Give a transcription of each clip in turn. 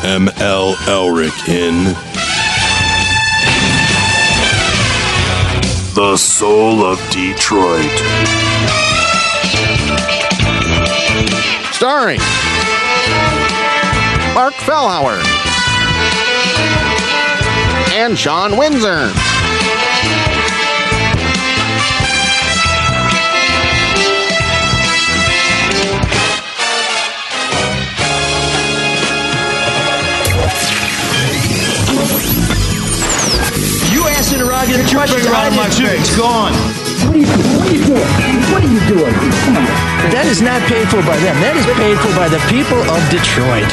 ML Elric in The Soul of Detroit. Starring Mark Fellhauer and Sean Windsor. Interrogative question around my face. It's gone. What are you doing? What are you doing? Come on. That is not paid for by them. That is paid for by the people of Detroit.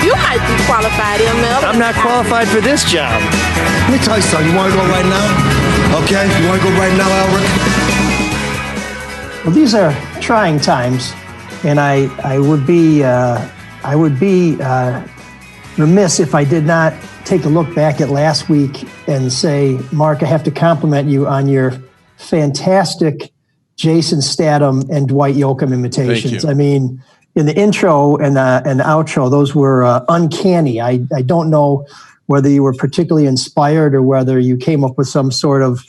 You might be qualified, ML. I'm not qualified for this job. Let me tell you something. You want to go right now? Okay? You want to go right now, Elric? Well, these are trying times, and I would be remiss if I did not take a look back at last week and say, Mark, I have to compliment you on your fantastic Jason Statham and Dwight Yoakam imitations. I mean, in the intro and the outro, those were uncanny. I don't know whether you were particularly inspired or whether you came up with some sort of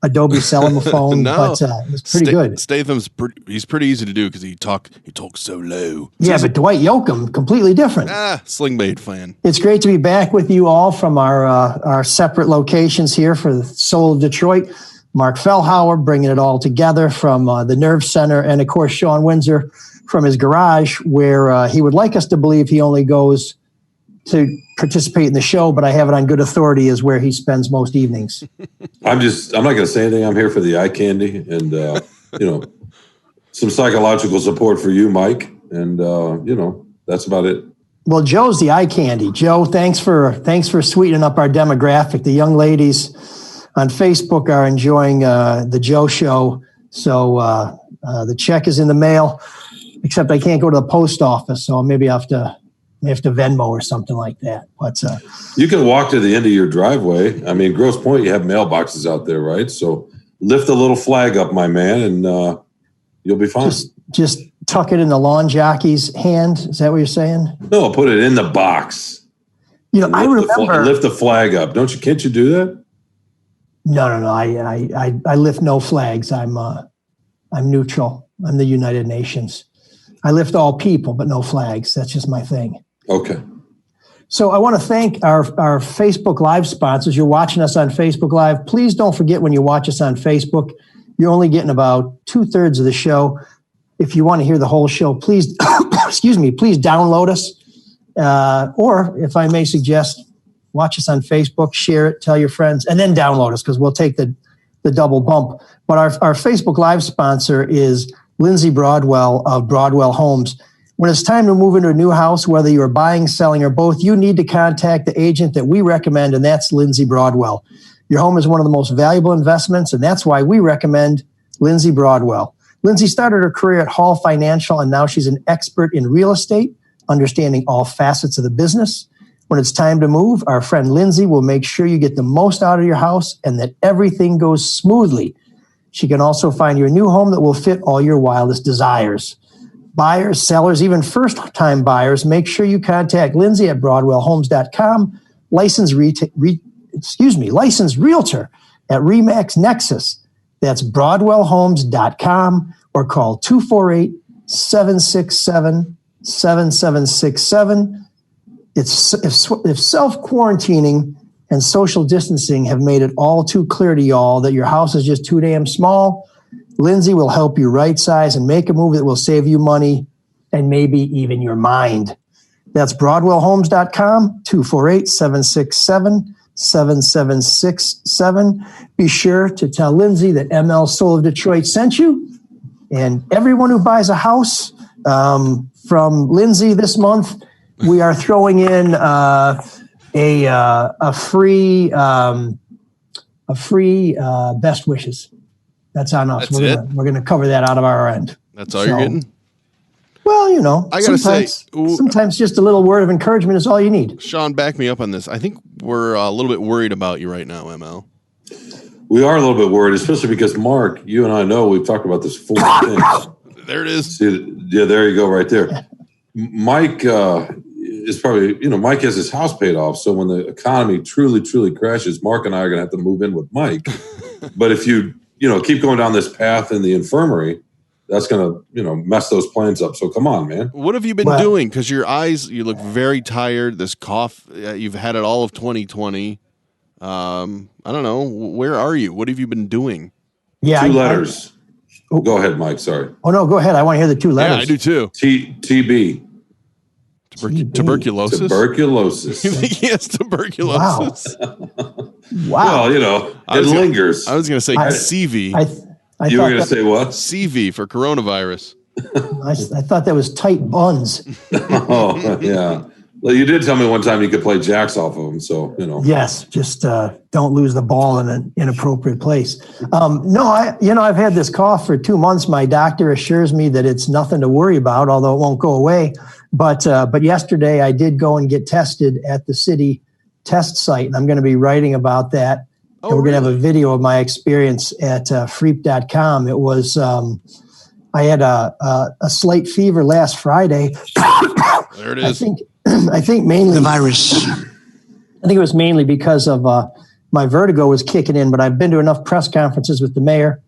Adobe Cellophone, no, but it was pretty good. Statham's he's pretty easy to do because he talks so low. Yeah, but Dwight Yoakam, completely different. Sling Blade fan. It's great to be back with you all from our separate locations here for the Soul of Detroit. Mark Fellhauer bringing it all together from the Nerve Center, and of course Sean Windsor from his garage, where he would like us to believe he only goes to participate in the show, but I have it on good authority is where he spends most evenings. I'm not going to say anything. I'm here for the eye candy and, some psychological support for you, Mike. And, that's about it. Well, Joe's the eye candy. Joe, thanks for sweetening up our demographic. The young ladies on Facebook are enjoying the Joe show. So the check is in the mail, except I can't go to the post office. So maybe I have to Venmo or something like that. But you can walk to the end of your driveway. I mean, Grosse Pointe, you have mailboxes out there, right? So lift a little flag up, my man, and you'll be fine. Just tuck it in the lawn jockey's hand. Is that what you're saying? No, put it in the box. I remember lift the flag up. Can't you do that? No. I lift no flags. I'm neutral. I'm the United Nations. I lift all people, but no flags. That's just my thing. Okay. So I want to thank our Facebook Live sponsors. You're watching us on Facebook Live. Please don't forget when you watch us on Facebook, you're only getting about 2/3 of the show. If you want to hear the whole show, please, please download us. Or if I may suggest, watch us on Facebook, share it, tell your friends, and then download us because we'll take the double bump. But our Facebook Live sponsor is Lindsay Broadwell of Broadwell Homes. When it's time to move into a new house, whether you're buying, selling, or both, you need to contact the agent that we recommend, and that's Lindsay Broadwell. Your home is one of the most valuable investments, and that's why we recommend Lindsay Broadwell. Lindsay started her career at Hall Financial, and now she's an expert in real estate, understanding all facets of the business. When it's time to move, our friend Lindsay will make sure you get the most out of your house and that everything goes smoothly. She can also find you a new home that will fit all your wildest desires. Buyers, sellers, even first-time buyers, make sure you contact Lindsay at BroadwellHomes.com, licensed realtor at RE/MAX Nexus. That's BroadwellHomes.com, or call 248-767-7767. If self-quarantining and social distancing have made it all too clear to y'all that your house is just too damn small, Lindsay will help you right size and make a move that will save you money and maybe even your mind. That's BroadwellHomes.com, 248-767-7767. Be sure to tell Lindsay that ML Soul of Detroit sent you. And everyone who buys a house from Lindsay this month, we are throwing in a free best wishes. That's on us. We're going to cover that out of our end. That's all you're getting? Well, I gotta say, sometimes just a little word of encouragement is all you need. Sean, back me up on this. I think we're a little bit worried about you right now, ML. We are a little bit worried, especially because, Mark, you and I know we've talked about this 4 things. There it is. See, yeah, there you go right there. Mike, is probably, Mike has his house paid off. So when the economy truly, truly crashes, Mark and I are going to have to move in with Mike. But if you, keep going down this path in the infirmary, that's going to, mess those plans up. So come on, man. What have you been doing? Because your eyes, you look very tired. This cough, you've had it all of 2020. I don't know. Where are you? What have you been doing? Yeah, two letters. Go ahead, Mike. Sorry. Oh, no, go ahead. I want to hear the two letters. Yeah, I do too. TB. Tuberculosis? Tuberculosis. You think he has tuberculosis? Wow. Well, it lingers. I was going to say CV. You were going to say what? CV for coronavirus. I thought that was tight buns. Oh, yeah. Well, you did tell me one time you could play jacks off of them, so, Yes, just don't lose the ball in an inappropriate place. No, I've had this cough for 2 months. My doctor assures me that it's nothing to worry about, although it won't go away. But yesterday I did go and get tested at the city test site, and I'm going to be writing about that. Oh, and we're going to have a video of my experience at freep.com. It was, I had a slight fever last Friday. There it is. I think mainly The virus. I think it was mainly because of my vertigo was kicking in, but I've been to enough press conferences with the mayor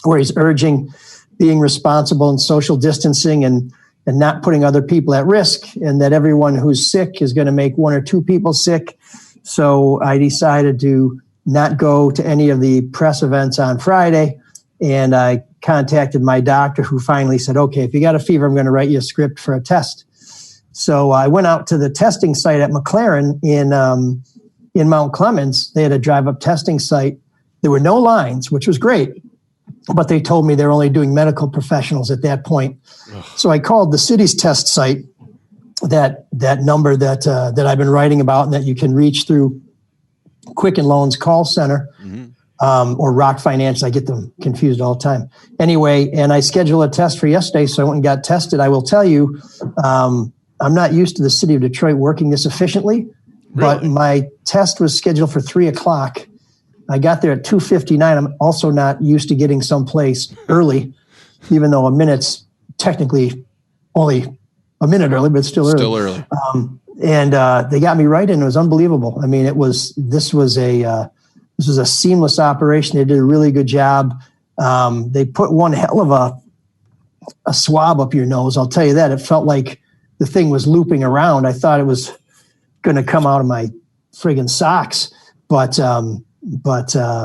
where he's urging being responsible and social distancing and not putting other people at risk, and that everyone who's sick is going to make one or two people sick. So I decided to not go to any of the press events on Friday, and I contacted my doctor, who finally said, okay, if you got a fever, I'm going to write you a script for a test. So I went out to the testing site at McLaren in Mount Clemens. They had a drive-up testing site. There were no lines, which was great, but they told me they're only doing medical professionals at that point. Ugh. So I called the city's test site, that number that I've been writing about and that you can reach through Quicken Loans call center, or Rock Finance. I get them confused all the time. Anyway, and I scheduled a test for yesterday, so I went and got tested. I will tell you, I'm not used to the city of Detroit working this efficiently, but my test was scheduled for 3:00. I got there at 2:59. I'm also not used to getting someplace early, even though a minute's technically only a minute early, but it's still early. Still early. And they got me right in. It was unbelievable. I mean, this was a seamless operation. They did a really good job. They put one hell of a swab up your nose. I'll tell you that. It felt like the thing was looping around. I thought it was going to come out of my friggin' socks, but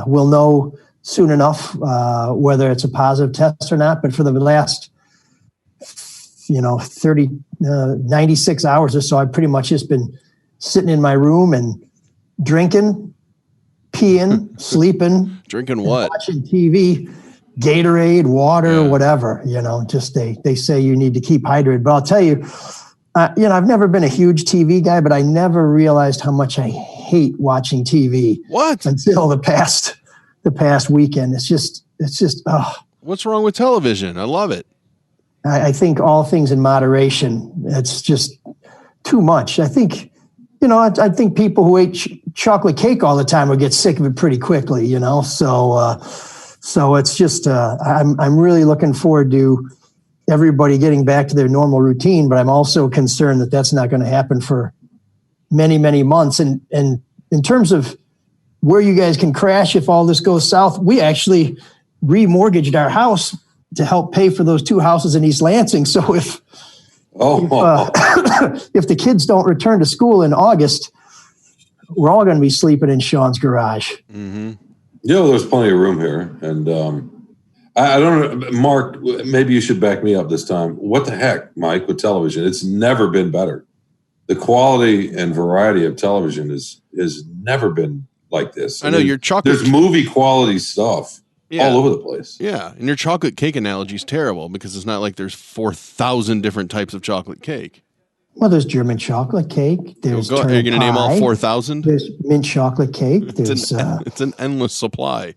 we'll know soon enough whether it's a positive test or not. But for the last 96 hours or so, I've pretty much just been sitting in my room and drinking, peeing, sleeping. Drinking what? Watching TV, Gatorade, water, whatever. Just they say you need to keep hydrated. But I'll tell you, I've never been a huge TV guy, but I never realized how much I hate watching TV. What? Until the past weekend. It's just. What's wrong with television? I love it. I think all things in moderation. It's just too much. I think, I think people who ate chocolate cake all the time would get sick of it pretty quickly. So it's just. I'm really looking forward to everybody getting back to their normal routine, but I'm also concerned that that's not going to happen for many, many months. And in terms of where you guys can crash if all this goes south, we actually remortgaged our house to help pay for those two houses in East Lansing. So if the kids don't return to school in August, we're all going to be sleeping in Sean's garage. Mm-hmm. There's plenty of room here. And I don't know, Mark, maybe you should back me up this time. What the heck, Mike, with television? It's never been better. The quality and variety of television has never been like this. I know your chocolate. There's movie quality stuff all over the place. Yeah, and your chocolate cake analogy is terrible because it's not like there's 4,000 different types of chocolate cake. Well, there's German chocolate cake. There's are you going to name all 4,000? There's mint chocolate cake. It's an endless supply.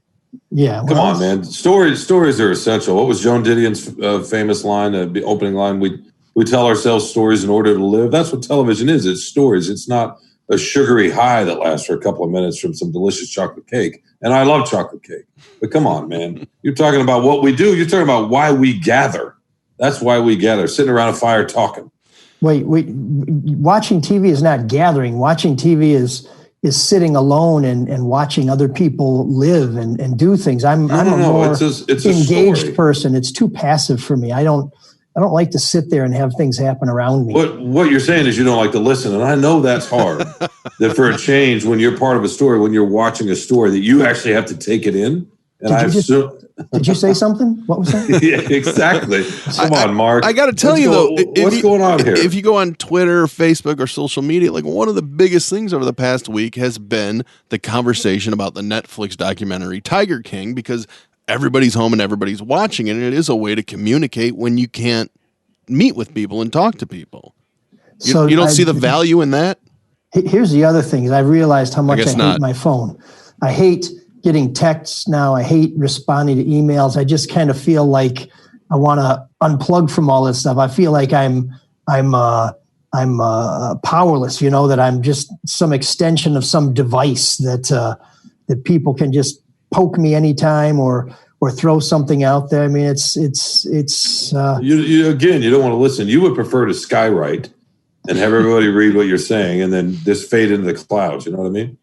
Yeah. Come on, man. Stories are essential. What was Joan Didion's famous line, the opening line? We tell ourselves stories in order to live. That's what television is. It's stories. It's not a sugary high that lasts for a couple of minutes from some delicious chocolate cake. And I love chocolate cake. But come on, man. You're talking about what we do. You're talking about why we gather. That's why we gather, sitting around a fire talking. wait. Watching TV is not gathering. Watching TV is sitting alone and watching other people live and do things. I'm a more it's engaged person. It's too passive for me. I don't like to sit there and have things happen around me. What you're saying is you don't like to listen, and I know that's hard. That for a change, when you're part of a story, when you're watching a story, that you actually have to take it in. And did you say something? What was that? Yeah, exactly. Come on, Mark. I got to tell you though, what's going on here? If you go on Twitter, Facebook, or social media, like one of the biggest things over the past week has been the conversation about the Netflix documentary Tiger King, because everybody's home and everybody's watching it, and it is a way to communicate when you can't meet with people and talk to people. You don't see the value in that? Here's the other thing: is I've realized how much I hate my phone. I hate getting texts now. I hate responding to emails. I just kind of feel like I want to unplug from all this stuff. I feel like I'm powerless. That I'm just some extension of some device that people can just poke me anytime or throw something out there. I mean, it's you don't want to listen. You would prefer to skywrite and have everybody read what you're saying and then just fade into the clouds. You know what I mean?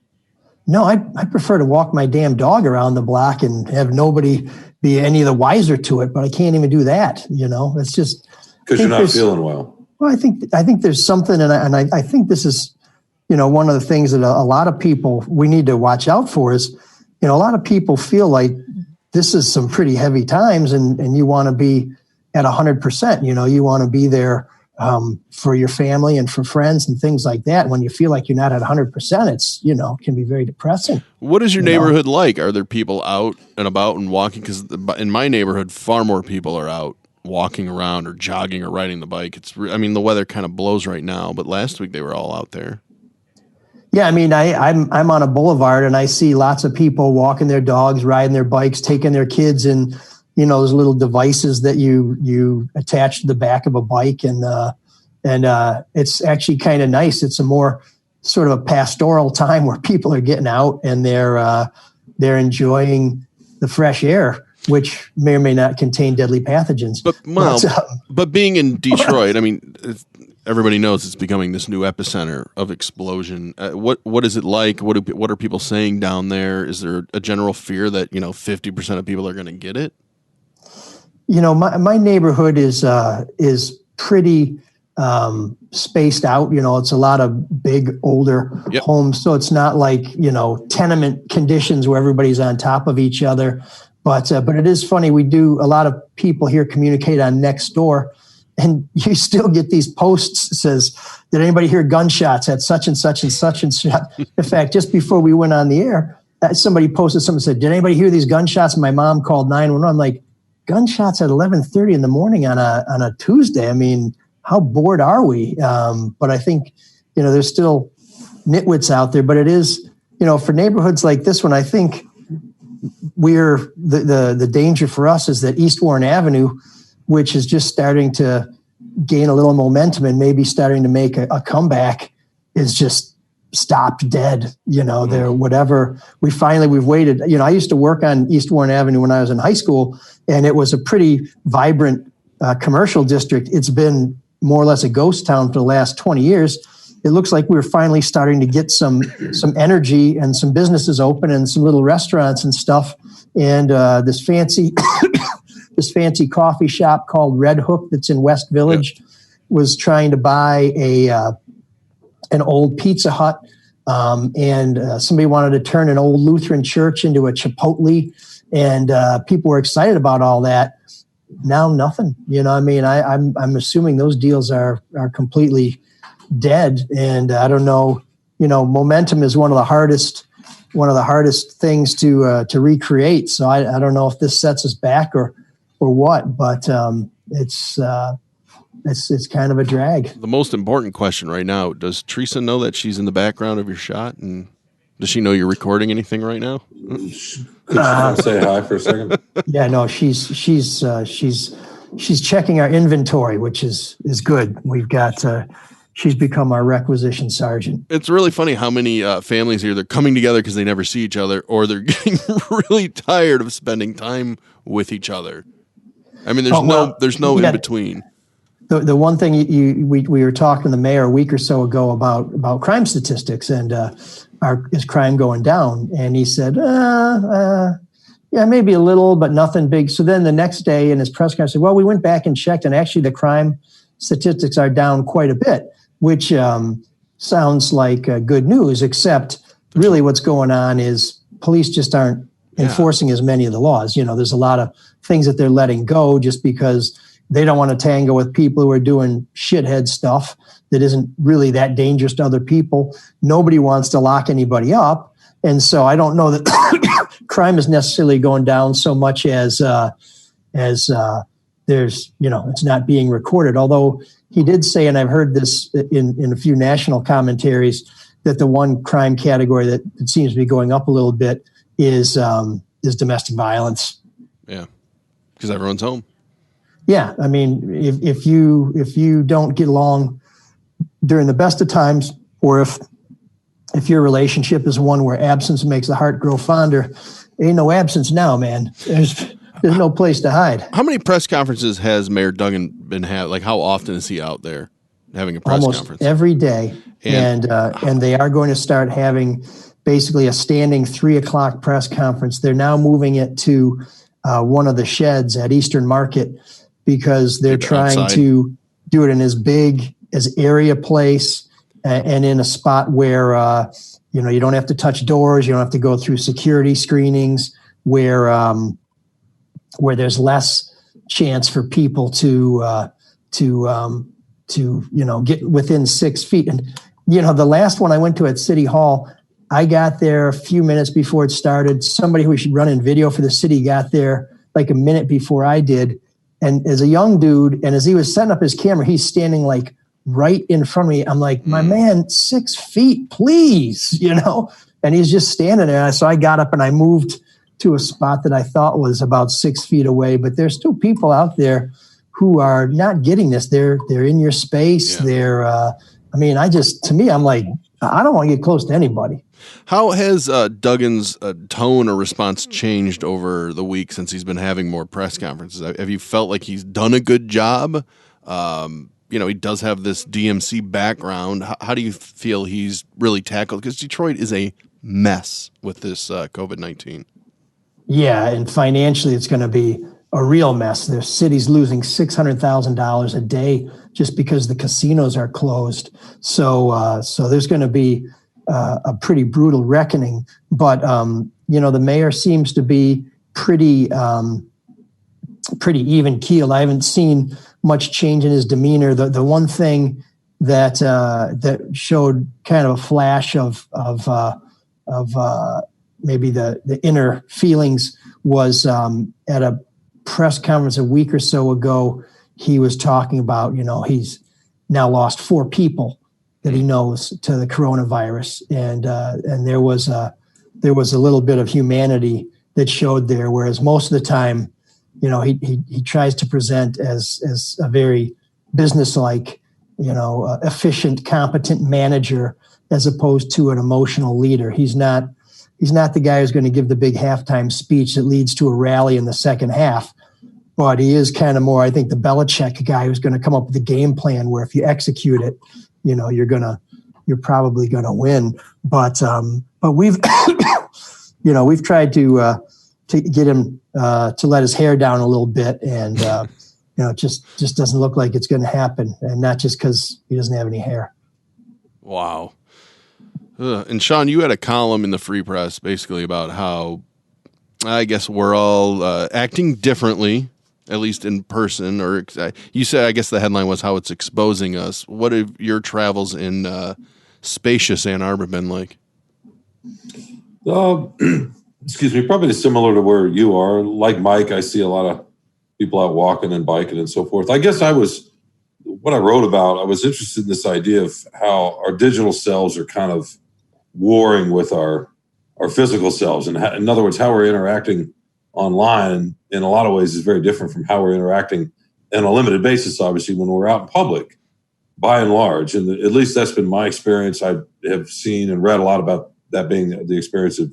No, I prefer to walk my damn dog around the block and have nobody be any the wiser to it, but I can't even do that. It's just because you're not feeling well. Well, I think there's something, and I think this is, one of the things that a lot of people we need to watch out for is, a lot of people feel like this is some pretty heavy times, and you want to be at 100%. You want to be there for your family and for friends and things like that. When you feel like you're not at 100%, it's, can be very depressing. What is your neighborhood like? Are there people out and about and walking? Because in my neighborhood, far more people are out walking around or jogging or riding the bike. The weather kind of blows right now, but last week they were all out there. Yeah, I'm on a boulevard and I see lots of people walking their dogs, riding their bikes, taking their kids in, those little devices that you attach to the back of a bike, and it's actually kind of nice. It's a more sort of a pastoral time where people are getting out and they're enjoying the fresh air, which may or may not contain deadly pathogens. But being in Detroit, everybody knows it's becoming this new epicenter of explosion. What is it like? What are people saying down there? Is there a general fear that 50% of people are going to get it? My neighborhood is pretty spaced out. It's a lot of big older homes, so it's not like tenement conditions where everybody's on top of each other. But it is funny. We do a lot of people here communicate on Nextdoor. And you still get these posts that says, did anybody hear gunshots at such and such and such and such? In fact, just before we went on the air, somebody posted something, said, did anybody hear these gunshots? And my mom called 911. I'm like, gunshots at 11:30 in the morning on a Tuesday. How bored are we? But I think, there's still nitwits out there. But it is, for neighborhoods like this one, I think the danger for us is that East Warren Avenue, which is just starting to gain a little momentum and maybe starting to make a comeback, is just stopped dead. We've waited. I used to work on East Warren Avenue when I was in high school, and it was a pretty vibrant commercial district. It's been more or less a ghost town for the last 20 years. It looks like we're finally starting to get some energy and some businesses open and some little restaurants and stuff. And this fancy coffee shop called Red Hook that's in West Village was trying to buy an old Pizza Hut, and somebody wanted to turn an old Lutheran church into a Chipotle, and people were excited about all that. Now nothing. I'm assuming those deals are completely dead, and I don't know. Momentum is one of the hardest things to recreate. So I don't know if this sets us back or what, but it's kind of a drag. The most important question right now, does Teresa know that she's in the background of your shot, and does she know you're recording anything right now? Could you say hi for a second? Yeah, no, she's checking our inventory, which is good. We've got she's become our requisition sergeant. It's really funny how many families here, they're coming together because they never see each other, or they're getting really tired of spending time with each other. There's no in between. the one thing we were talking to the mayor a week or so ago about crime statistics and is crime going down? And he said, yeah, maybe a little, but nothing big. So then the next day in his press conference, said, well, we went back and checked, and actually the crime statistics are down quite a bit, which sounds like good news, except really what's going on is police just aren't enforcing as many of the laws. There's a lot of things that they're letting go just because they don't want to tango with people who are doing shithead stuff that isn't really that dangerous to other people. Nobody wants to lock anybody up. And so I don't know that crime is necessarily going down so much as there's, it's not being recorded. Although he did say, and I've heard this in a few national commentaries, that the one crime category that seems to be going up a little bit is domestic violence. Yeah, because everyone's home. Yeah, I mean, if you don't get along during the best of times, or if your relationship is one where absence makes the heart grow fonder, ain't no absence now, man. There's no place to hide. How many press conferences has Mayor Duggan been having? Like, how often is he out there having a press conference? Almost every day, and they are going to start having basically a standing 3:00 press conference. They're now moving it to one of the sheds at Eastern Market because they're trying outside to do it in as big as area place and in a spot where you don't have to touch doors, you don't have to go through security screenings, where there's less chance for people to get within 6 feet. And the last one I went to at City Hall, I got there a few minutes before it started. Somebody who should run in video for the city got there like a minute before I did. And as a young dude, and as he was setting up his camera, he's standing like right in front of me. I'm like, my man, 6 feet, please, and he's just standing there. So I got up and I moved to a spot that I thought was about 6 feet away, but there's still people out there who are not getting this. They're in your space. Yeah. To me, I'm like, I don't want to get close to anybody. How has Duggan's tone or response changed over the week since he's been having more press conferences? Have you felt like he's done a good job? He does have this DMC background. How do you feel he's really tackled? Because Detroit is a mess with this COVID-19. Yeah, and financially it's going to be a real mess. The city's losing $600,000 a day just because the casinos are closed. So there's going to be a pretty brutal reckoning. But the mayor seems to be pretty even keeled. I haven't seen much change in his demeanor. The one thing that showed kind of a flash of maybe the inner feelings was at a press conference a week or so ago. He was talking about, he's now lost 4 people that he knows to the coronavirus, and there was a little bit of humanity that showed there. Whereas most of the time, he tries to present as a very businesslike, efficient, competent manager as opposed to an emotional leader. He's not the guy who's going to give the big halftime speech that leads to a rally in the second half. But he is kind of more, I think, the Belichick guy who's going to come up with a game plan where if you execute it, you're probably going to win. But we've, we've tried to get him to let his hair down a little bit, and it just doesn't look like it's going to happen, and not just because he doesn't have any hair. Wow. And Sean, you had a column in the Free Press basically about how I guess we're all acting differently, at least in person, or you said, I guess the headline was how it's exposing us. What have your travels in spacious Ann Arbor been like? Excuse me, probably similar to where you are. Like Mike, I see a lot of people out walking and biking and so forth. I guess what I wrote about, I was interested in this idea of how our digital selves are kind of warring with our physical selves. And in other words, how we're interacting online in a lot of ways is very different from how we're interacting on a limited basis, obviously, when we're out in public, by and large. And at least that's been my experience. I have seen and read a lot about that being the experience of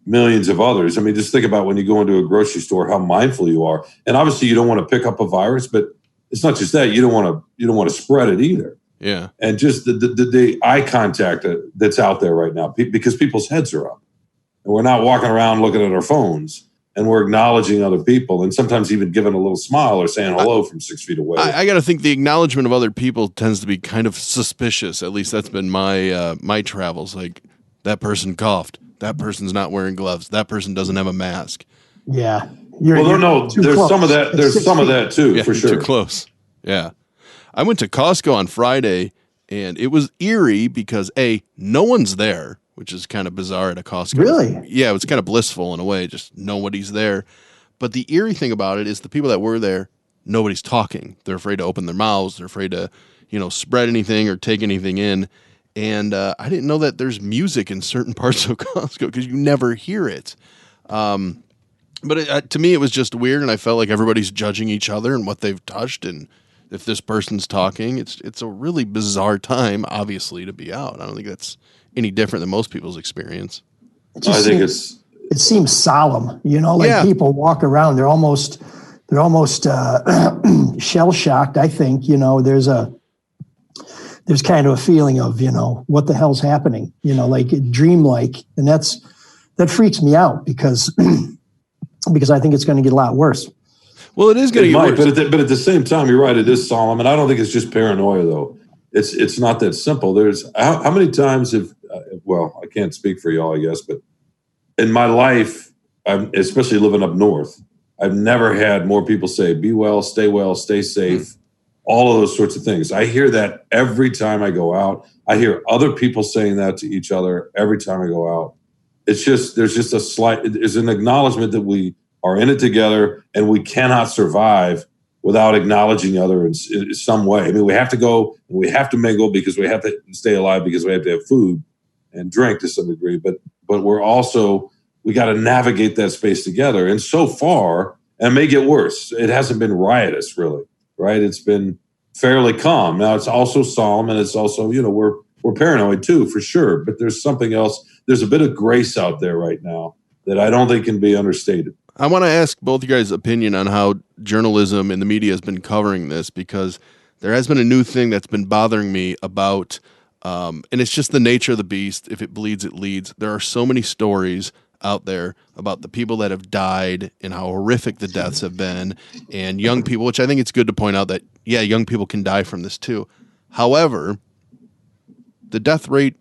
millions of others. I mean, just think about when you go into a grocery store, how mindful you are. And obviously you don't want to pick up a virus, but it's not just that you don't want to spread it either. Yeah. And just the eye contact that's out there right now, because people's heads are up and we're not walking around looking at our phones, and we're acknowledging other people and sometimes even giving a little smile or saying hello from 6 feet away. I got to think the acknowledgement of other people tends to be kind of suspicious. At least that's been my travels. Like, that person coughed. That person's not wearing gloves. That person doesn't have a mask. Yeah. There's close. some of that. There's some of that too, Yeah, for sure. Too close. Yeah. I went to Costco on Friday, and it was eerie because no one's there, which is kind of bizarre at a Costco. Really? Yeah, it was kind of blissful in a way, just nobody's there. But the eerie thing about it is the people that were there, nobody's talking. They're afraid to open their mouths. They're afraid to, spread anything or take anything in. And I didn't know that there's music in certain parts of Costco because you never hear it. But to me, it was just weird, and I felt like everybody's judging each other and what they've touched, and if this person's talking, it's a really bizarre time, obviously, to be out. I don't think that's any different than most people's experience. It seems solemn, people walk around, they're almost shell shocked. I think, there's kind of a feeling of, what the hell's happening, like dreamlike. And that freaks me out because I think it's going to get a lot worse. Well, it is going to get worse. But at the same time, you're right. It is solemn. And I don't think it's just paranoia, though. It's not that simple. There's how many times I can't speak for y'all, I guess, but in my life, especially living up north, I've never had more people say, be well, stay safe, all of those sorts of things. I hear that every time I go out. I hear other people saying that to each other every time I go out. It's just, there's an acknowledgement that we are in it together and we cannot survive without acknowledging other in some way. I mean, we have to go and we have to mingle because we have to stay alive, because we have to have food and drink to some degree. But we got to navigate that space together. And so far, and it may get worse, it hasn't been riotous, really, right? It's been fairly calm. Now, it's also solemn, and it's also, we're paranoid too, for sure. But there's something else. There's a bit of grace out there right now that I don't think can be understated. I want to ask both you guys' opinion on how journalism and the media has been covering this, because there has been a new thing that's been bothering me about, and it's just the nature of the beast. If it bleeds, it leads. There are so many stories out there about the people that have died and how horrific the deaths have been, and young people, which I think it's good to point out that, young people can die from this too. However, the death rate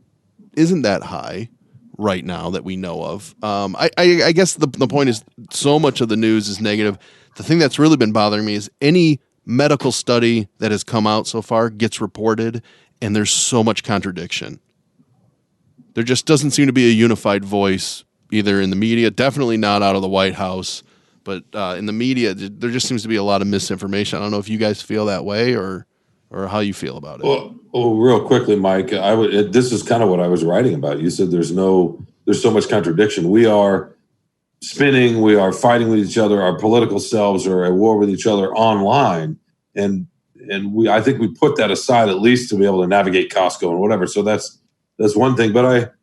isn't that high right now that we know of. I guess the point is, so much of the news is negative. The thing that's really been bothering me is any medical study that has come out so far gets reported, and there's so much contradiction. There just doesn't seem to be a unified voice either in the media, definitely not out of the White House, but in the media, there just seems to be a lot of misinformation. I don't know if you guys feel that way or how you feel about it. Well, real quickly, Mike, this is kind of what I was writing about. You said there's so much contradiction. We are spinning, we are fighting with each other. Our political selves are at war with each other online. And I think we put that aside at least to be able to navigate Costco and whatever. So that's one thing. But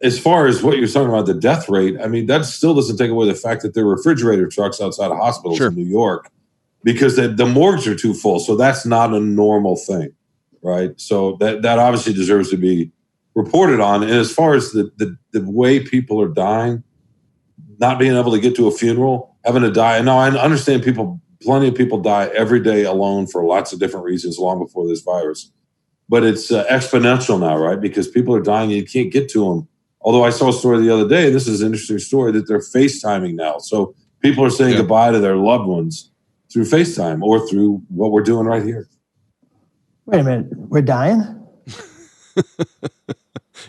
as far as what you're talking about, the death rate, I mean, that still doesn't take away the fact that there are refrigerator trucks outside of hospitals in New York because the morgues are too full. So that's not a normal thing, right? So that obviously deserves to be reported on. And as far as the way people are dying, not being able to get to a funeral, having to die. No, I understand plenty of people die every day alone for lots of different reasons long before this virus. But it's exponential now, right? Because people are dying and you can't get to them. Although I saw a story the other day, and this is an interesting story, that they're FaceTiming now. So people are saying goodbye to their loved ones through FaceTime or through what we're doing right here. Wait a minute. We're dying?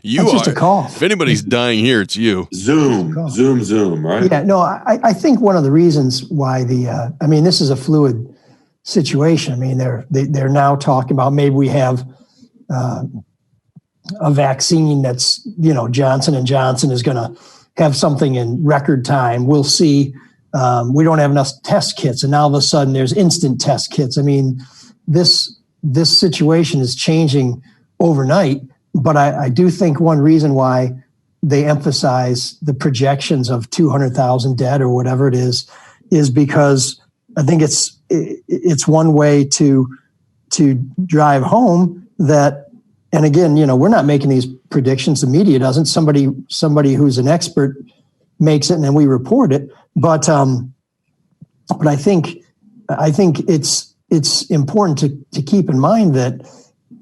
That's just a call. If anybody's dying here, it's you. Zoom, right? Yeah, no, I think one of the reasons why this is a fluid situation. I mean, they're now talking about maybe we have a vaccine that's, Johnson & Johnson is going to have something in record time. We'll see. We don't have enough test kits, and now all of a sudden there's instant test kits. I mean, this situation is changing overnight, but I do think one reason why they emphasize the projections of 200,000 dead or whatever it is because I think it's one way to drive home that. And again, we're not making these predictions. The media doesn't. Somebody who's an expert makes it, and then we report it. But I think it's important to keep in mind that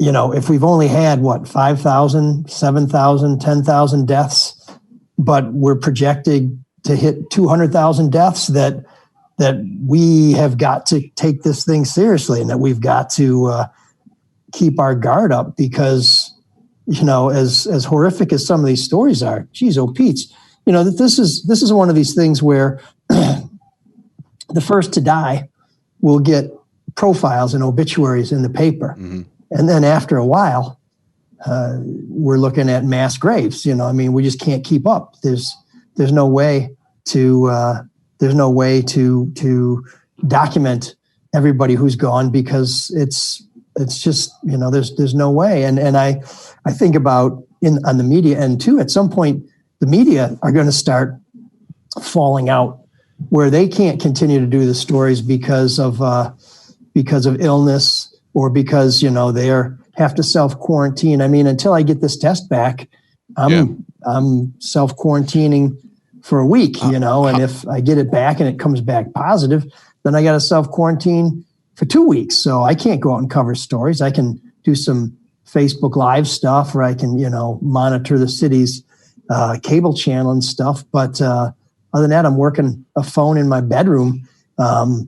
if we've only had 5,000, 7,000, 10,000 deaths, but we're projecting to hit 200,000 deaths, that we have got to take this thing seriously, and that we've got to keep our guard up, because as horrific as some of these stories are, geez, oh Pete's, that this is one of these things where the first to die will get profiles and obituaries in the paper, and then after a while, we're looking at mass graves. We just can't keep up. There's no way to document everybody who's gone, because it's just, there's no way. And I think about on the media end too, at some point, the media are going to start falling out, where they can't continue to do the stories because of illness, or because, they have to self-quarantine. Until I get this test back, I'm self-quarantining for a week, and if I get it back and it comes back positive, then I got to self-quarantine for 2 weeks. So I can't go out and cover stories. I can do some Facebook Live stuff, or I can, monitor the city's cable channel and stuff. But other than that, I'm working a phone in my bedroom. Does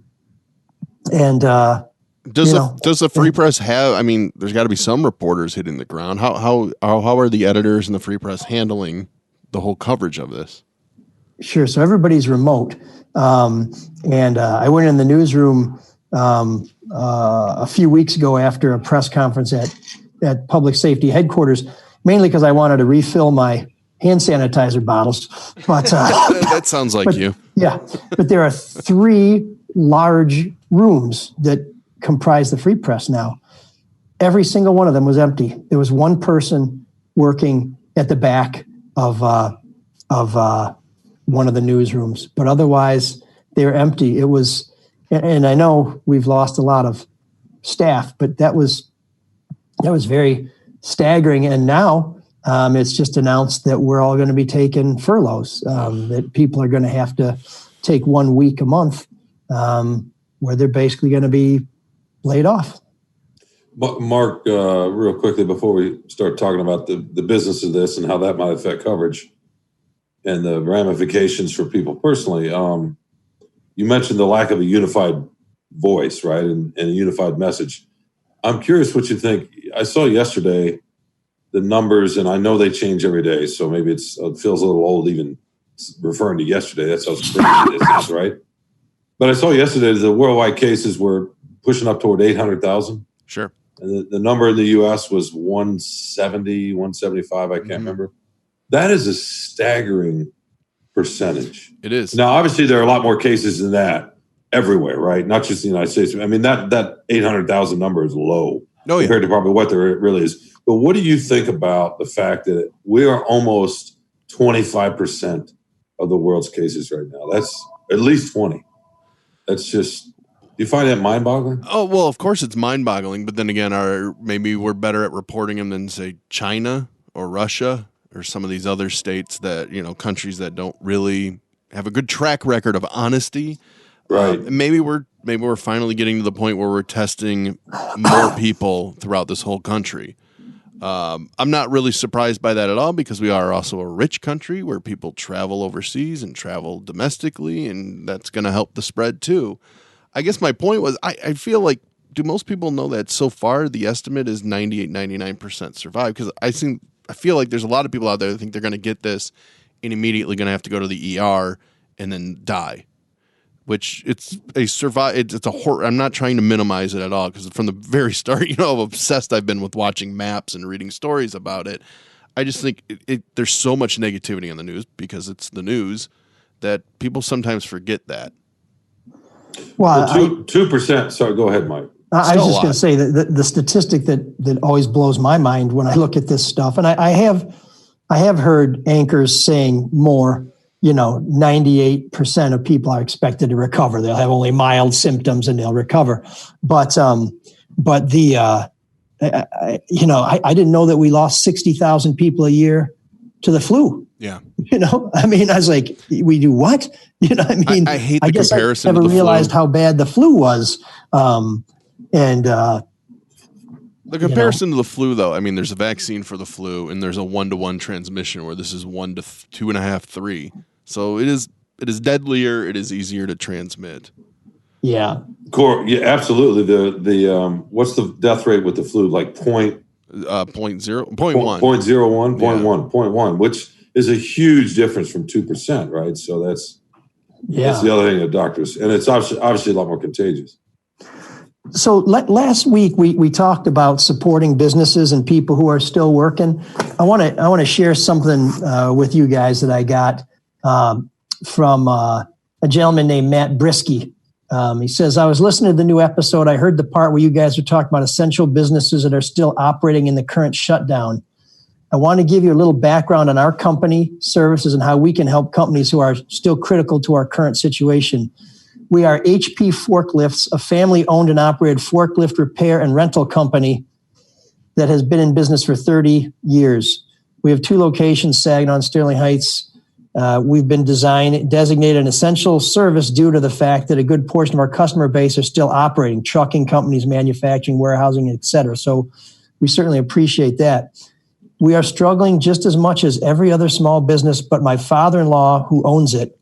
the Free Press have? There's got to be some reporters hitting the ground. How are the editors and the Free Press handling the whole coverage of this? Sure. So everybody's remote, and I went in the newsroom a few weeks ago after a press conference at Public Safety Headquarters, mainly because I wanted to refill my hand sanitizer bottles. But that sounds like you. Yeah, but there are 3 large rooms that comprise the Free Press now. Every single one of them was empty. There was one person working at the back of one of the newsrooms, but otherwise they're empty. It was, and I know we've lost a lot of staff, but that was very staggering. And now it's just announced that we're all going to be taking furloughs, that people are going to have to take 1 week a month, where they're basically going to be laid off. Mark, real quickly before we start talking about the business of this and how that might affect coverage and the ramifications for people personally, you mentioned the lack of a unified voice, right, and a unified message. I'm curious what you think. I saw yesterday the numbers, and I know they change every day, so maybe it feels a little old even referring to yesterday. That's how crazy this is, right? But I saw yesterday the worldwide cases were pushing up toward 800,000. Sure. And the number in the U.S. was 170, 175, I can't remember. That is a staggering percentage. It is. Now, obviously, there are a lot more cases than that everywhere, right? Not just the United States. That 800,000 number is low compared to probably what there really is. But what do you think about the fact that we are almost 25% of the world's cases right now? That's at least 20. That's just, do you find that mind-boggling? Oh, well, of course it's mind-boggling, but then again, maybe we're better at reporting them than, say, China or Russia or some of these other states that, countries that don't really have a good track record of honesty. Right. Maybe we're finally getting to the point where we're testing more people throughout this whole country. I'm not really surprised by that at all, because we are also a rich country where people travel overseas and travel domestically, and that's going to help the spread too. I guess my point was, I feel like, do most people know that so far the estimate is 98, 99% survive? Because I feel like there's a lot of people out there that think they're going to get this and immediately going to have to go to the ER and then die. Which I'm not trying to minimize it at all, because from the very start, how obsessed I've been with watching maps and reading stories about it. I just think there's so much negativity in the news, because it's the news, that people sometimes forget that. Well, 2%. Sorry, go ahead, Mike. I was just going to say that the statistic that always blows my mind when I look at this stuff, and I have heard anchors saying more 98% of people are expected to recover. They'll have only mild symptoms and they'll recover. But I didn't know that we lost 60,000 people a year to the flu. Yeah. I was like, we do what? I hate the comparison. I never realized how bad the flu was. The comparison to the flu, though, there's a vaccine for the flu, and there's a 1-to-1 transmission where this is 1 to 2.5, 3. So it is deadlier. It is easier to transmit. Yeah. Yeah, absolutely. The what's the death rate with the flu? Like 0.1, 0.1, which is a huge difference from 2%, right? So that's the other thing that doctors, and it's obviously a lot more contagious. So last week we talked about supporting businesses and people who are still working. I want to share something with you guys that I got from a gentleman named Matt Brisky. He says, I was listening to the new episode. I heard the part where you guys are talking about essential businesses that are still operating in the current shutdown. I want to give you a little background on our company, services, and how we can help companies who are still critical to our current situation. We are HP Forklifts, a family-owned and operated forklift repair and rental company that has been in business for 30 years. We have 2 locations, Saginaw and Sterling Heights. We've been designated an essential service due to the fact that a good portion of our customer base are still operating, trucking companies, manufacturing, warehousing, et cetera. So we certainly appreciate that. We are struggling just as much as every other small business, but my father-in-law, who owns it,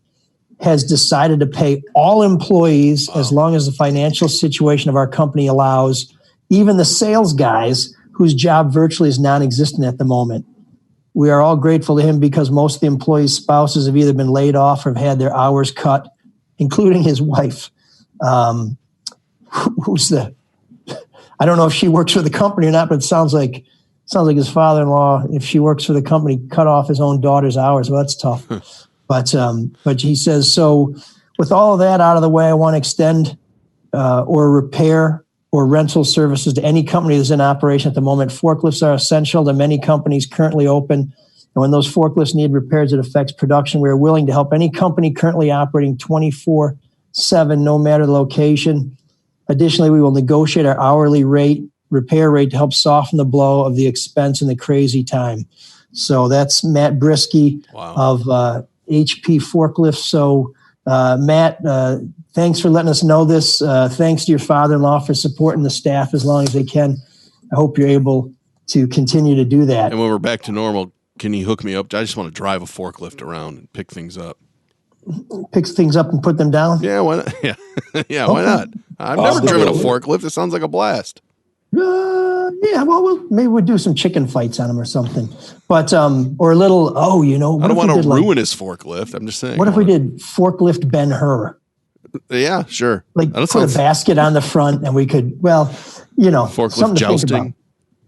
has decided to pay all employees as long as the financial situation of our company allows, even the sales guys whose job virtually is non-existent at the moment. We are all grateful to him because most of the employees' spouses have either been laid off or have had their hours cut, including his wife, I don't know if she works for the company or not, but it sounds like his father-in-law, if she works for the company, cut off his own daughter's hours. Well, that's tough. But he says, so with all of that out of the way, I want to extend or repair or rental services to any company that's in operation at the moment. Forklifts are essential to many companies currently open. And when those forklifts need repairs, it affects production. We are willing to help any company currently operating 24/7, no matter the location. Additionally, we will negotiate our hourly repair rate to help soften the blow of the expense in the crazy time. So that's Matt Brisky of HP Forklifts. So Matt, thanks for letting us know this. Thanks to your father-in-law for supporting the staff as long as they can. I hope you're able to continue to do that. And when we're back to normal, can you hook me up? I just want to drive a forklift around and pick things up. Picks things up and put them down? Yeah, why not? Yeah, why not? I've never driven a forklift. It sounds like a blast. Yeah, well, maybe we'll do some chicken fights on them or something. But, or a little, I don't want to ruin his forklift. I'm just saying. What if we did forklift Ben-Hur? Yeah, sure. Like put a basket on the front and we could, forklift jousting.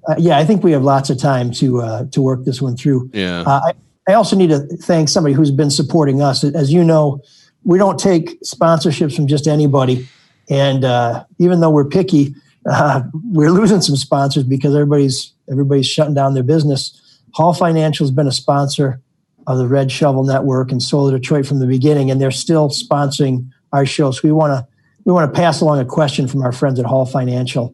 I think we have lots of time to work this one through. Yeah. I also need to thank somebody who's been supporting us. As you know, we don't take sponsorships from just anybody. And even though we're picky, we're losing some sponsors because everybody's shutting down their business. Hall Financial has been a sponsor of the Red Shovel Network and Solar Detroit from the beginning, and they're still sponsoring our show. So we want to pass along a question from our friends at Hall Financial.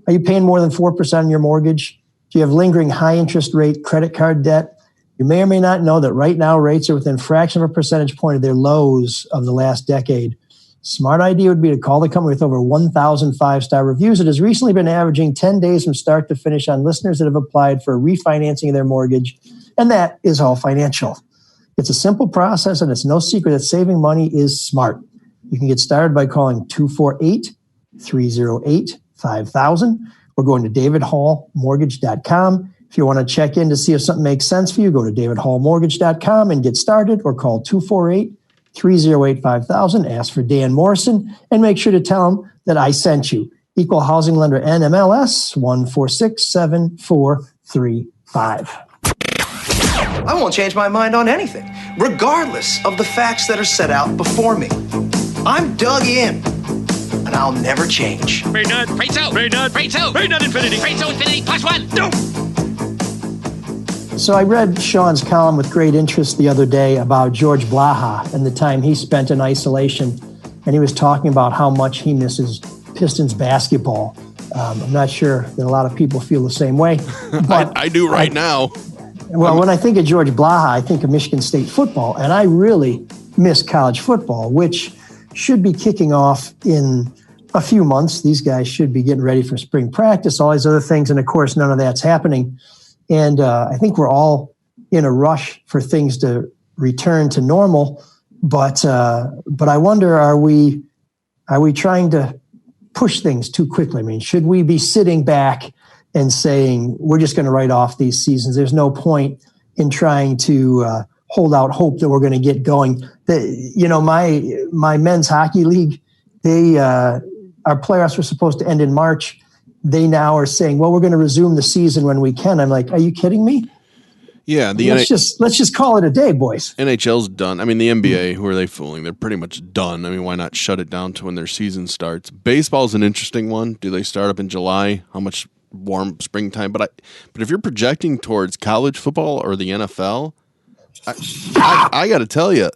Are you paying more than 4% on your mortgage? Do you have lingering high interest rate credit card debt? You may or may not know that right now rates are within a fraction of a percentage point of their lows of the last decade. Smart idea would be to call the company with over 1,000 5-star reviews. It has recently been averaging 10 days from start to finish on listeners that have applied for refinancing of their mortgage, and that is Hall Financial. It's a simple process, and it's no secret that saving money is smart. You can get started by calling 248-308-5000 or going to davidhallmortgage.com. If you want to check in to see if something makes sense for you, go to davidhallmortgage.com and get started, or call 248-308-5000. Ask for Dan Morrison and make sure to tell him that I sent you. Equal Housing Lender NMLS 1467435. I won't change my mind on anything, regardless of the facts that are set out before me. I'm dug in, and I'll never change. Freight nut. Freight out. Freight nut. Freight out. Freight nut infinity. Freight infinity plus one. No. So I read Sean's column with great interest the other day about George Blaha and the time he spent in isolation. And he was talking about how much he misses Pistons basketball. I'm not sure that a lot of people feel the same way. But I do right now. Well, when I think of George Blaha, I think of Michigan State football. And I really miss college football, which should be kicking off in a few months. These guys should be getting ready for spring practice, all these other things. And of course, none of that's happening. And I think we're all in a rush for things to return to normal. But I wonder, are we trying to push things too quickly? I mean, should we be sitting back and saying we're just going to write off these seasons? There's no point in trying to hold out hope that we're going to get going. My men's hockey league, our playoffs were supposed to end in March. They now are saying, well, we're going to resume the season when we can. I'm like, are you kidding me? Yeah, let's just call it a day, boys. NHL's done. I mean, the NBA, who are they fooling? They're pretty much done. I mean, why not shut it down to when their season starts? Baseball's an interesting one. Do they start up in July? How much warm springtime? But if you're projecting towards college football or the NFL, I got to tell you,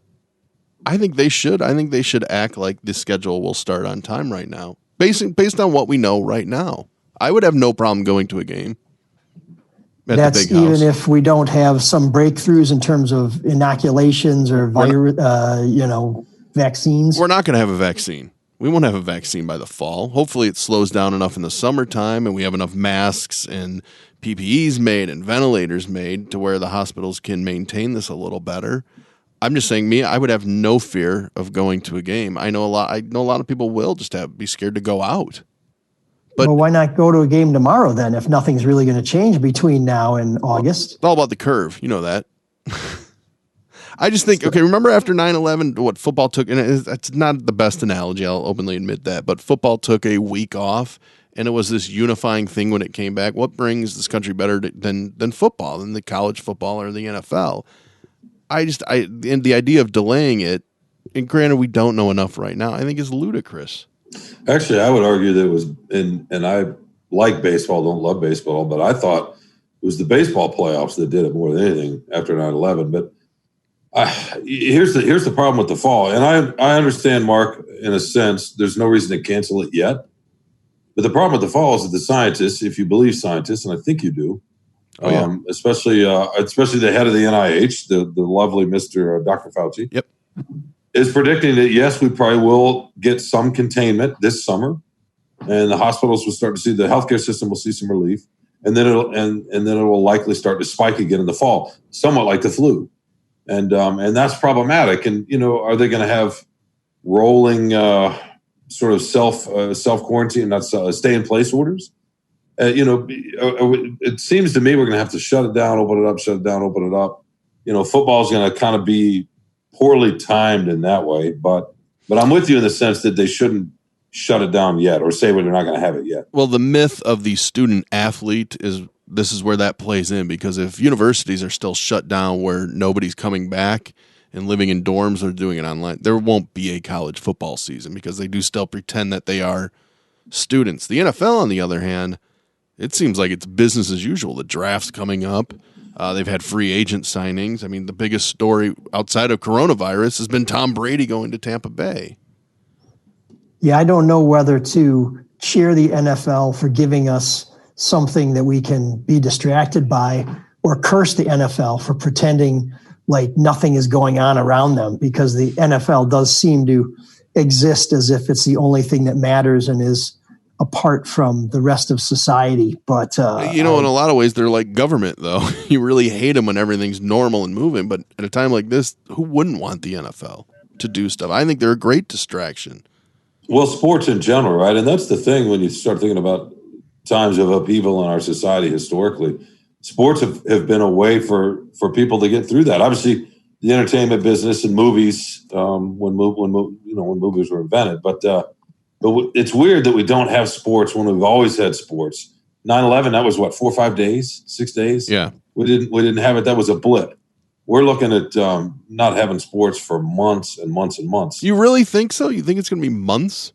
I think they should. I think they should act like the schedule will start on time right now, based on what we know right now. I would have no problem going to a game. That's even if we don't have some breakthroughs in terms of inoculations or vaccines. We're not going to have a vaccine. We won't have a vaccine by the fall. Hopefully it slows down enough in the summertime and we have enough masks and PPEs made and ventilators made to where the hospitals can maintain this a little better. I'm just saying, I would have no fear of going to a game. I know a lot of people will just be scared to go out. But why not go to a game tomorrow then if nothing's really going to change between now and August? It's all about the curve. You know that. I just think, okay, remember after 9/11, what football took, and it's not the best analogy, I'll openly admit that, but football took a week off, and it was this unifying thing when it came back. What brings this country better than football, than the college football or the NFL? And the idea of delaying it, and granted we don't know enough right now, I think is ludicrous. Actually, I would argue that it was, and I like baseball, don't love baseball, but I thought it was the baseball playoffs that did it more than anything after 9/11. But here's the problem with the fall. And I understand, Mark, in a sense, there's no reason to cancel it yet. But the problem with the fall is that the scientists, if you believe scientists, and I think you do, especially the head of the NIH, the lovely Mr. Dr. Fauci. Yep. Is predicting that, yes, we probably will get some containment this summer, and the hospitals will start to see, the healthcare system will see some relief, and then it will likely start to spike again in the fall, somewhat like the flu, and that's problematic. And are they going to have rolling sort of self quarantine, not stay in place orders? It seems to me we're going to have to shut it down, open it up, shut it down, open it up. Football is going to kind of be poorly timed in that way, but I'm with you in the sense that they shouldn't shut it down yet or say they're not going to have it yet. Well, the myth of the student athlete this is where that plays in, because if universities are still shut down where nobody's coming back and living in dorms or doing it online, there won't be a college football season because they do still pretend that they are students. The NFL, on the other hand, it seems like it's business as usual. The draft's coming up. They've had free agent signings. I mean, the biggest story outside of coronavirus has been Tom Brady going to Tampa Bay. Yeah, I don't know whether to cheer the NFL for giving us something that we can be distracted by or curse the NFL for pretending like nothing is going on around them, because the NFL does seem to exist as if it's the only thing that matters and is apart from the rest of society. But in a lot of ways they're like government, though. You really hate them when everything's normal and moving, but at a time like this, who wouldn't want the NFL to do stuff? I think they're a great distraction. Well, sports in general, right? And that's the thing when you start thinking about times of upheaval in our society historically. Sports have been a way for people to get through that. Obviously, the entertainment business and movies, when movies were invented, but it's weird that we don't have sports when we've always had sports. 9/11, that was what, 4 or 5 days, 6 days? Yeah. We didn't have it. That was a blip. We're looking at not having sports for months and months and months. You really think so? You think it's going to be months?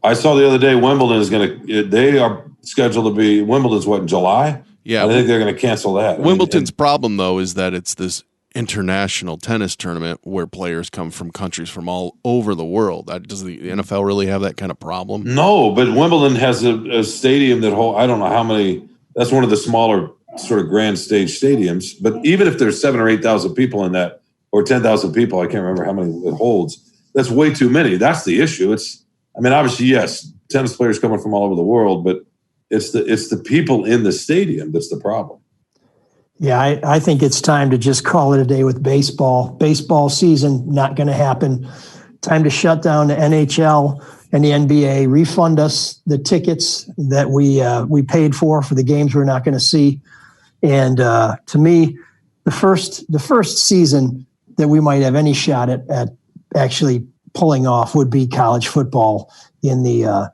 I saw the other day Wimbledon they are scheduled to be, Wimbledon's what, in July? Yeah, I think they're going to cancel that. Wimbledon's problem, though, is that it's this international tennis tournament where players come from countries from all over the world. Does the NFL really have that kind of problem? No, but Wimbledon has a stadium that I don't know how many. That's one of the smaller sort of grand stage stadiums. But even if there's 7,000 or 8,000 people in that, or 10,000 people, I can't remember how many it holds. That's way too many. That's the issue. Obviously, yes, tennis players coming from all over the world, but it's the people in the stadium that's the problem. Yeah, I think it's time to just call it a day with baseball. Baseball season, not going to happen. Time to shut down the NHL and the NBA. Refund us the tickets that we paid for the games we're not going to see. And to me, the first season that we might have any shot at actually pulling off would be college football in the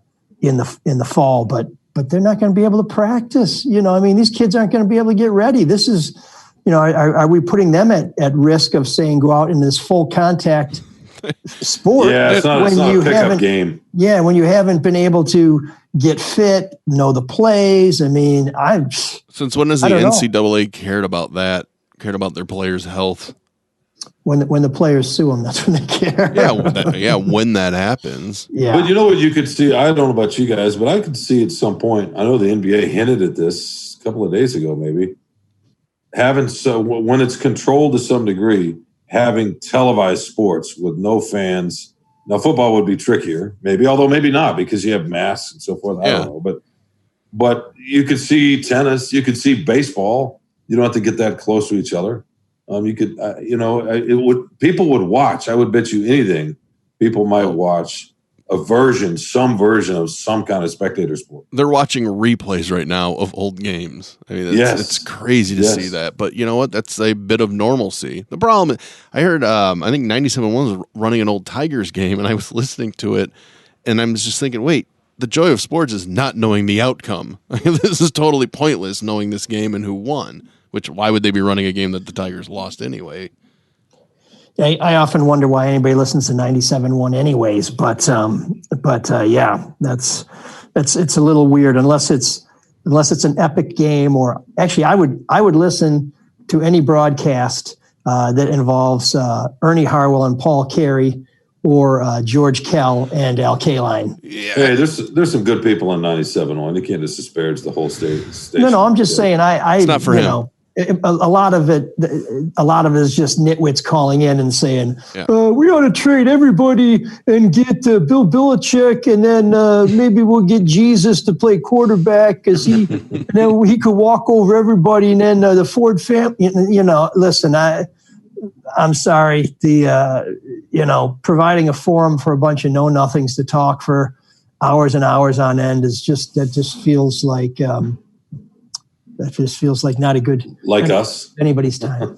fall. But they're not going to be able to practice. These kids aren't going to be able to get ready. This is, are we putting them at risk of saying go out in this full contact sport? Yeah, it's not a pickup game. Yeah, when you haven't been able to get fit, know the plays. Since when has the NCAA cared about their players' health? When the players sue them, that's when they care. When that happens. Yeah. But you know what you could see? I don't know about you guys, but I could see at some point, I know the NBA hinted at this a couple of days ago, maybe, when it's controlled to some degree, having televised sports with no fans. Now, football would be trickier, maybe, although maybe not because you have masks and so forth. I don't know. But you could see tennis, you could see baseball. You don't have to get that close to each other. You could, people would watch. I would bet you anything. People might watch some version of some kind of spectator sport. They're watching replays right now of old games. It's crazy to see that. But you know what? That's a bit of normalcy. The problem, I heard, I think 97.1 was running an old Tigers game, and I was listening to it, and I'm just thinking, wait, the joy of sports is not knowing the outcome. This is totally pointless, knowing this game and who won. Why would they be running a game that the Tigers lost anyway? I often wonder why anybody listens to 97.1 anyways, but it's a little weird unless it's an epic game, or actually I would listen to any broadcast that involves Ernie Harwell and Paul Carey, or George Kell and Al Kaline. Yeah. Hey, there's some good people on 97.1. You can't just disparage the whole station. No, I'm just saying it's not for him. A lot of it is just nitwits calling in and saying, we ought to trade everybody and get Bill Belichick, and then maybe we'll get Jesus to play quarterback because he could walk over everybody, and then the Ford family. Listen, I'm sorry. Providing a forum for a bunch of know-nothings to talk for hours and hours on end feels like. That just feels like not a good us anybody's time.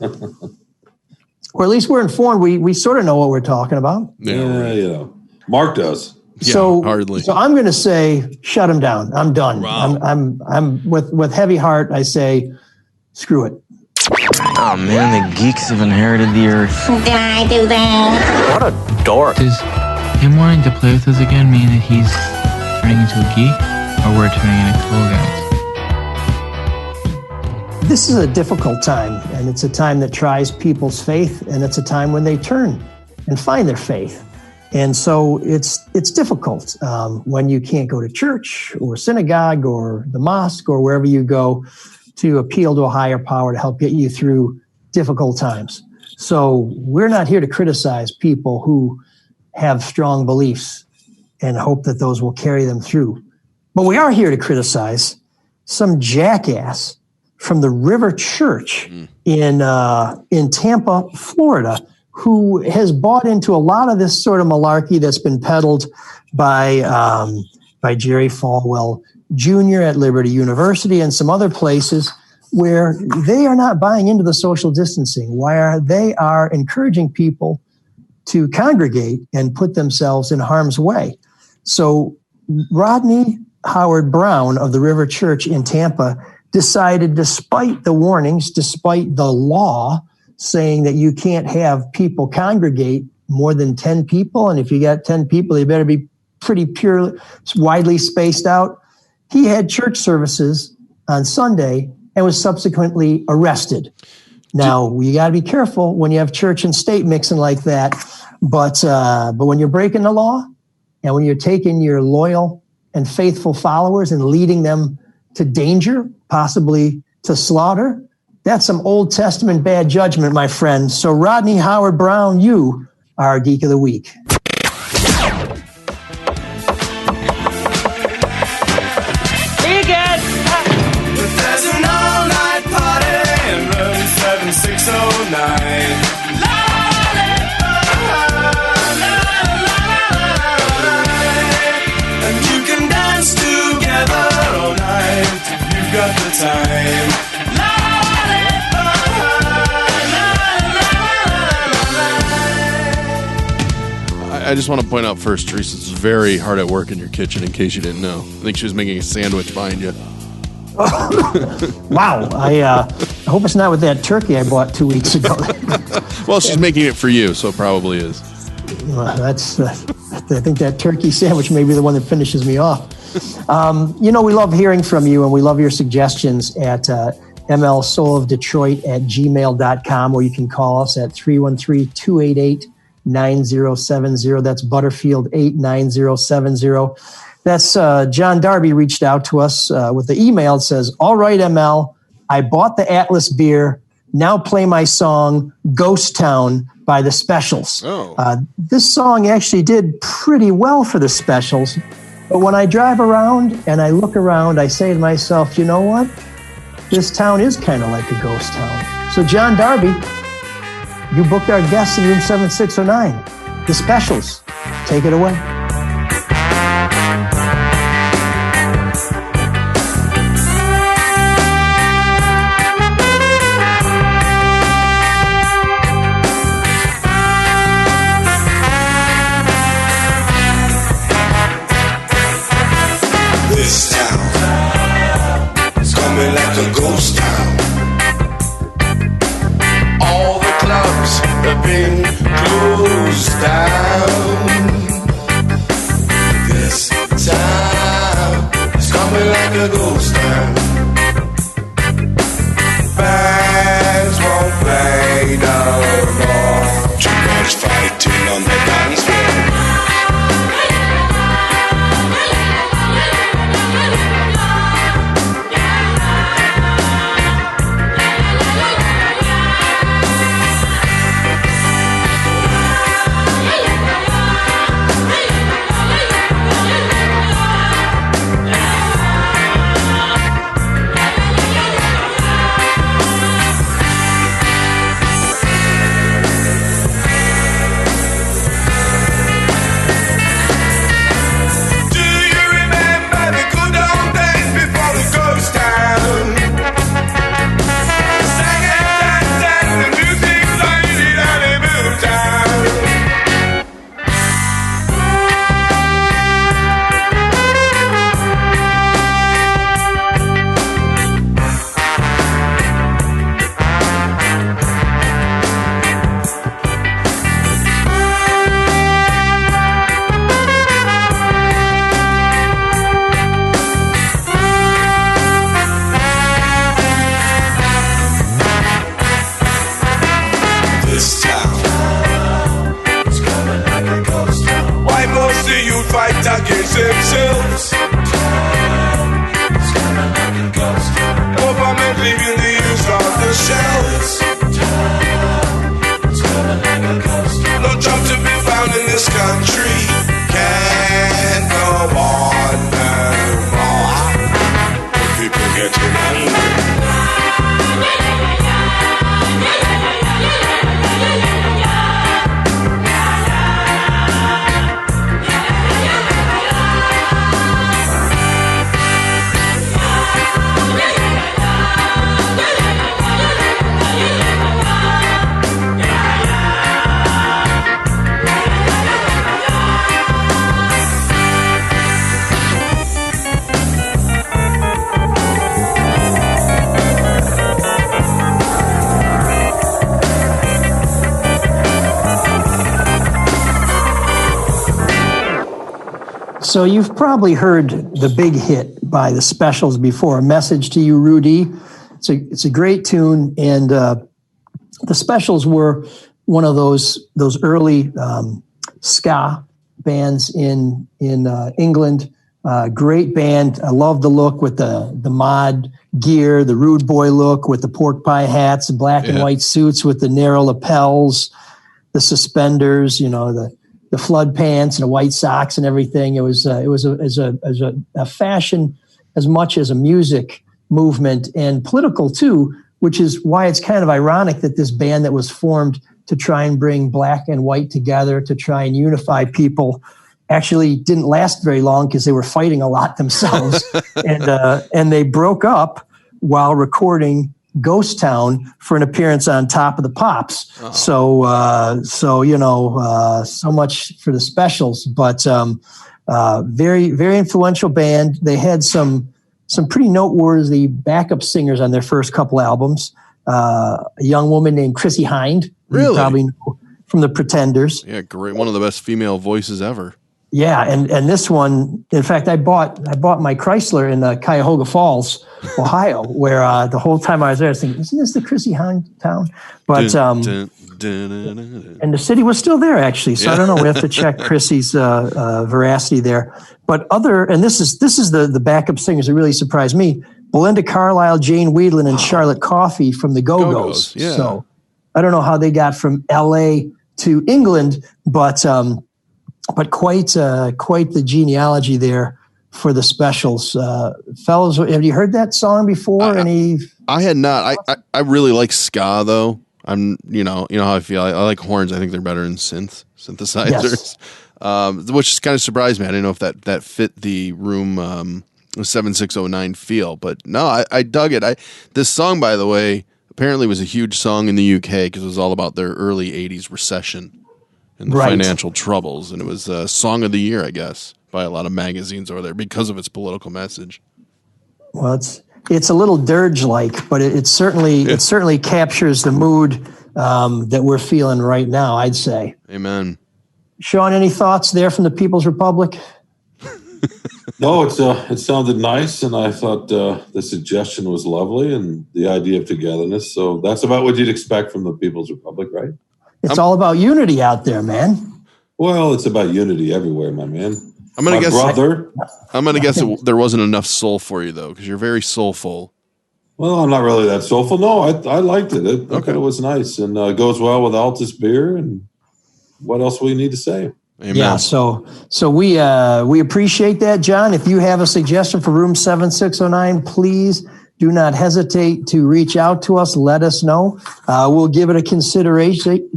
Or at least we're informed. We sort of know what we're talking about. Yeah. Mark does. Hardly. So I'm going to say, shut him down. I'm done. Wow. I'm with heavy heart. I say, screw it. Oh man, the geeks have inherited the earth. Did I do that? What a dork. Does him wanting to play with us again mean that he's turning into a geek, or we're turning into cool guys? This is a difficult time, and it's a time that tries people's faith, and it's a time when they turn and find their faith. And so it's difficult when you can't go to church or synagogue or the mosque or wherever you go to appeal to a higher power to help get you through difficult times. So we're not here to criticize people who have strong beliefs and hope that those will carry them through. But we are here to criticize some jackass from the River Church in Tampa, Florida, who has bought into a lot of this sort of malarkey that's been peddled by Jerry Falwell Jr. at Liberty University and some other places where they are not buying into the social distancing, where they are encouraging people to congregate and put themselves in harm's way. So Rodney Howard Brown of the River Church in Tampa decided, despite the warnings, despite the law saying that you can't have people congregate more than 10 people, and if you got 10 people, they better be pretty widely spaced out. He had church services on Sunday and was subsequently arrested. Now, you got to be careful when you have church and state mixing like that. But when you're breaking the law and when you're taking your loyal and faithful followers and leading them to danger, possibly to slaughter, that's some Old Testament bad judgment, my friend. So Rodney Howard-Browne, you are our Geek of the Week. There's an all-night party in room 7609. And you can dance together all night if you've got the time. I just want to point out first, Teresa's very hard at work in your kitchen, in case you didn't know. I think she was making a sandwich behind you. Wow. I hope it's not with that turkey I bought 2 weeks ago. Well, she's making it for you, so it probably is. I think that turkey sandwich may be the one that finishes me off. We love hearing from you, and we love your suggestions at mlsoulofdetroit@gmail.com, or you can call us at 313-288-9070. That's Butterfield 89070. That's John Darby reached out to us with the email. It says, "All right, ML, I bought the Atlas beer. Now play my song, Ghost Town by the Specials." Oh. This song actually did pretty well for the Specials. But when I drive around and I look around, I say to myself, you know what? This town is kind of like a ghost town. So John Darby, you booked our guests in room 7609. The Specials. Take it away. This town is coming like a ghost town. All the clubs have been closed down. This town is coming like a ghost town. Bands won't play no more. Too much fighting on the dance floor. Against themselves. Government leaving the use of the shells. No job to be found in this country. Can't go on no more. The people getting angry. So you've probably heard the big hit by the Specials before, A Message to You, Rudy. it's a great tune, and the Specials were one of those early ska bands in England. Great band. I love the look with the mod gear, the rude boy look with the pork pie hats, the black and white suits with the narrow lapels, the suspenders, the flood pants and the white socks and everything. It was a fashion as much as a music movement, and political too, which is why it's kind of ironic that this band that was formed to try and bring black and white together, to try and unify people, actually didn't last very long because they were fighting a lot themselves. And they broke up while recording Ghost Town for an appearance on Top of the Pops. Oh. So much for the Specials, but very, very influential band. They had some pretty noteworthy backup singers on their first couple albums. A young woman named Chrissie Hynde, really? You probably know from the Pretenders. Yeah, great. One of the best female voices ever. Yeah, and this one, in fact, I bought my Chrysler in Cuyahoga Falls, Ohio, where the whole time I was there, I was thinking, isn't this the Chrissie Hynde town? But and the city was still there actually, so I don't know. We have to check Chrissy's veracity there. But this is the backup singers that really surprised me: Belinda Carlisle, Jane Wiedlin, and Charlotte Coffey from the Go-Go's. Yeah. So I don't know how they got from L.A. to England, but quite the genealogy there for the Specials. Fellas, have you heard that song before? I had not. I really like ska though. I'm you know how I feel. I like horns. I think they're better than synthesizers. Yes. Which kind of surprised me. I didn't know if that fit the Room 7609 feel, but no, I dug it. This song, by the way, apparently was a huge song in the UK because it was all about their early 80s recession and the financial troubles, and it was Song of the Year, I guess, by a lot of magazines over there because of its political message. Well, it's a little dirge-like, but it certainly captures the mood that we're feeling right now, I'd say. Amen. Sean, any thoughts there from the People's Republic? No, it sounded nice, and I thought the suggestion was lovely, and the idea of togetherness. So that's about what you'd expect from the People's Republic, right? It's all about unity out there, man. Well, it's about unity everywhere, my man. I'm gonna guess there wasn't enough soul for you though, because you're very soulful. Well, I'm not really that soulful. No, I liked it. I thought it was nice, and goes well with Altus beer. And what else we need to say? Amen. Yeah, so we appreciate that, John. If you have a suggestion for Room 7609, please do not hesitate to reach out to us. Let us know. We'll give it a consideration.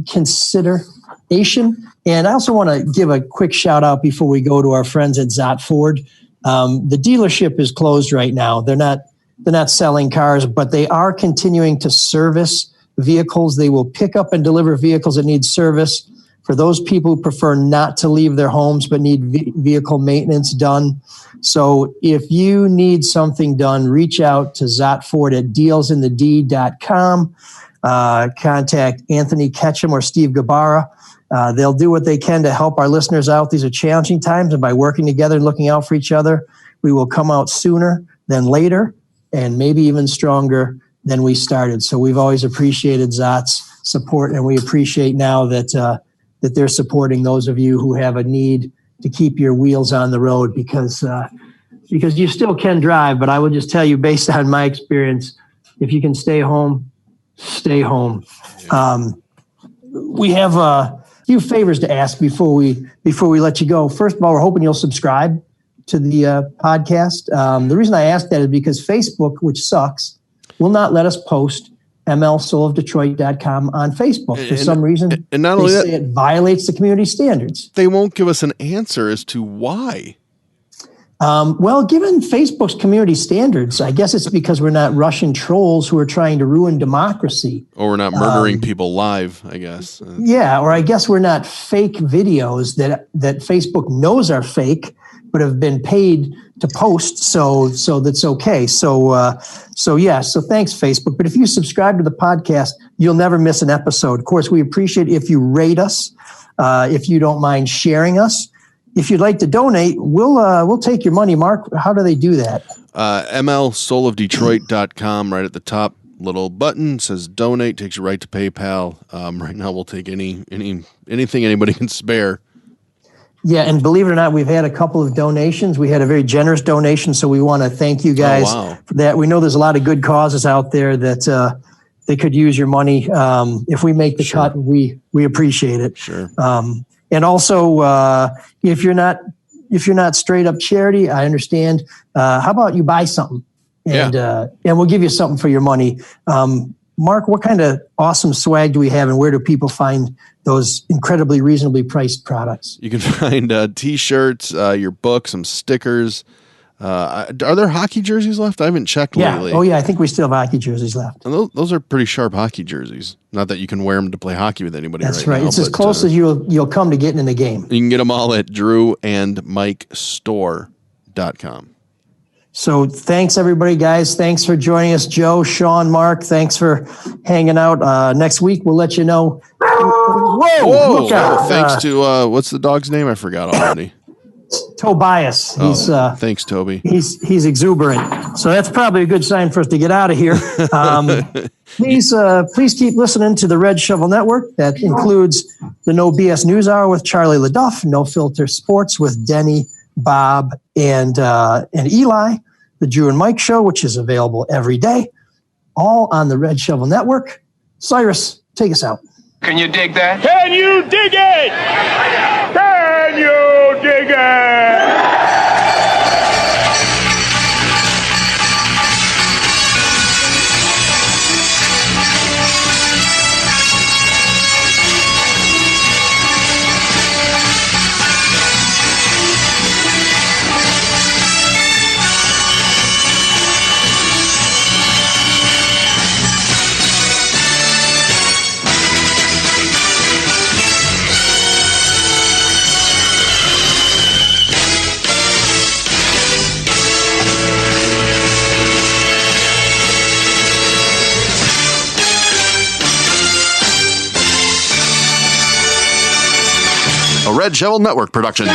And I also want to give a quick shout out before we go to our friends at Zott Ford. The dealership is closed right now. They're not selling cars, but they are continuing to service vehicles. They will pick up and deliver vehicles that need service for those people who prefer not to leave their homes but need vehicle maintenance done. So if you need something done, reach out to Zott Ford at dealsinthed.com. Contact Anthony Ketchum or Steve Gabara. They'll do what they can to help our listeners out. These are challenging times, and by working together and looking out for each other, we will come out sooner than later and maybe even stronger than we started. So we've always appreciated Zott's support, and we appreciate now that they're supporting those of you who have a need to keep your wheels on the road, because you still can drive. But I will just tell you, based on my experience, if you can stay home, stay home. We have a few favors to ask before we let you go. First of all, we're hoping you'll subscribe to the podcast. The reason I ask that is because Facebook, which sucks, will not let us post mlsoulofdetroit.com on Facebook for some reason. And not only that, it violates the community standards. They won't give us an answer as to why. Well, given Facebook's community standards, I guess it's because we're not Russian trolls who are trying to ruin democracy. Or we're not murdering people live, I guess. Yeah, or I guess we're not fake videos that Facebook knows are fake, but have been paid to post, so that's okay. So thanks, Facebook. But if you subscribe to the podcast, you'll never miss an episode. Of course, we appreciate if you rate us, if you don't mind sharing us. if you'd like to donate, we'll take your money. Mark, how do they do that? mlsoulofdetroit.com. Right at the top, little button says donate, takes you right to PayPal. Right now, we'll take anything anybody can spare. Yeah, and believe it or not, we've had a couple of donations. We had a very generous donation, so we want to thank you guys for that. We know there's a lot of good causes out there that they could use your money. If we make the cut, we appreciate it. Sure. And also, if you're not straight up charity, I understand. How about you buy something, and we'll give you something for your money. Mark, what kind of awesome swag do we have, and where do people find those incredibly reasonably priced products? You can find T-shirts, your book, some stickers. Are there hockey jerseys left? I haven't checked lately. Oh, yeah. I think we still have hockey jerseys left. And those are pretty sharp hockey jerseys. Not that you can wear them to play hockey with anybody. That's right. It's as close as you'll come to getting in the game. You can get them all at drewandmikestore.com. So thanks, everybody, guys. Thanks for joining us. Joe, Sean, Mark, thanks for hanging out. Next week, we'll let you know. Whoa! Look out. Thanks to, what's the dog's name? I forgot already. Tobias. Thanks, Toby. He's exuberant. So that's probably a good sign for us to get out of here. Please keep listening to the Red Shovel Network. That includes the No BS News Hour with Charlie LaDuff, No Filter Sports with Denny, Bob, and Eli, the Drew and Mike Show, which is available every day, all on the Red Shovel Network. Cyrus, take us out. Can you dig that? Can you dig it? Can you dig it? A Red Shovel Network production.